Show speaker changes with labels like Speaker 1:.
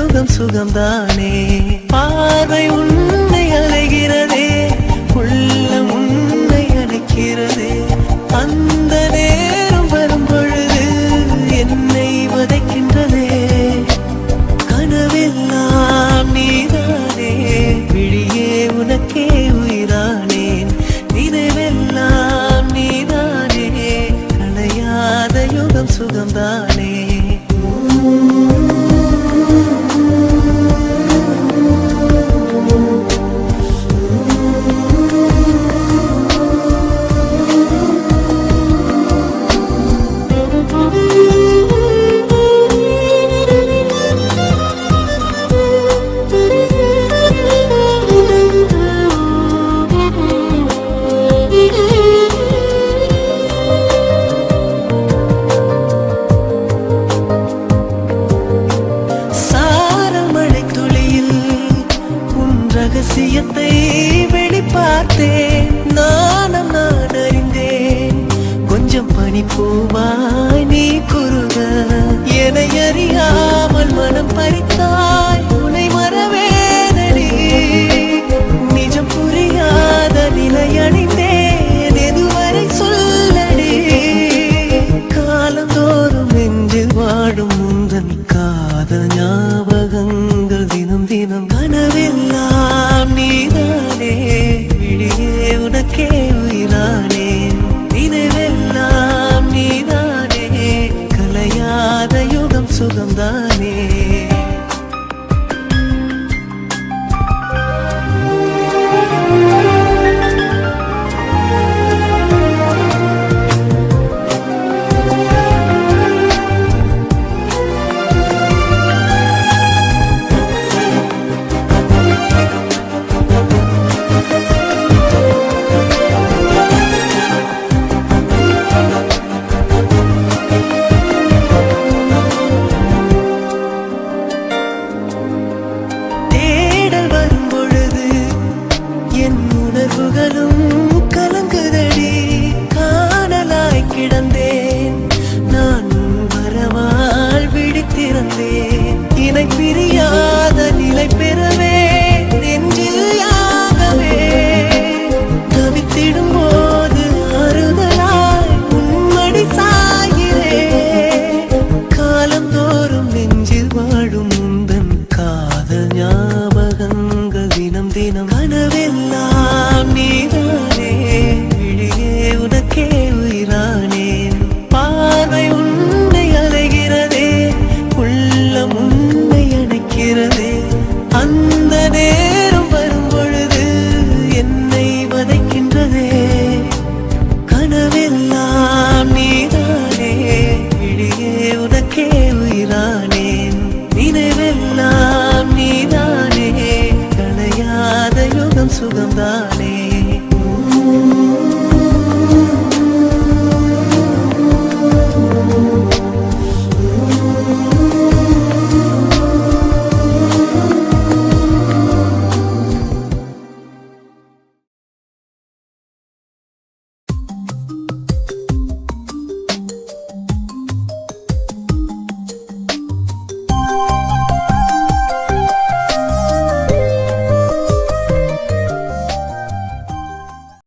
Speaker 1: யுகம் சுகம்தானே. பார்வை உன்னை அலைகிறதே, உள்ளம் உன்னை அணைக்கிறதே. அந்த நேரம் வரும் பொழுது என்னை வதைக்கின்றதே. கனவெல்லாம் நீதானே, விழியே உனக்கே உயிரானேன். நினைவெல்லாம் நீதானே, களையாத யுகம் சுகம்தானே. ரகசியத்தை வெளிப்பார்த்தேன், நானும் நான் அறிந்தேன். கொஞ்சம் பனிப்பூவாய் நீ குறுக, என்னை அறியாமல் மனம் பறித்தாய். உன்னை மறவேனடி, நிஜம் புரியாத நிலை அணிந்தேன். எதுவரை சொல்லடி, காலந்தோறும் நெஞ்சில் வாடும் முந்தன் காதல் ஞாபகங்கள் தினம் தினம். கனவெல்லாம் நீதானே, விழியே உனக்கே உயிரானேன். நினைவெல்லாம் நீதானே, கலையாத யுகம் சுகம்தானே. உணர்வுகளும் கலங்குதடி, காணலாய் கிடந்தேன் நான். வரவால் விழித்திருந்தேன், இணை பிரியாத நிலை பெறவே நெஞ்சில் யாகவே. தவித்திடும் போது ஆறுதலாய் உன்மடி சாகிறேன். காலந்தோறும் நெஞ்சில் வாழும் முந்தன் காதல் ஞாபகங்கள் தினம் தினம். கனவெல்லாம் நீதானே, விழியே உனக்கே உயிரானேன். பார்வை உன்னை அலைகிறதே, உள்ளம் உன்னை அணைக்கிறதே. அந்த நேரம் வரும் பொழுது என்னை வதைக்கின்றதே. கனவெல்லாம் நீதானே, விழியே உனக்கே உயிரானேன். நினைவெல்லாம் நீதானே, களையாத யுகம் சுகம்தானே.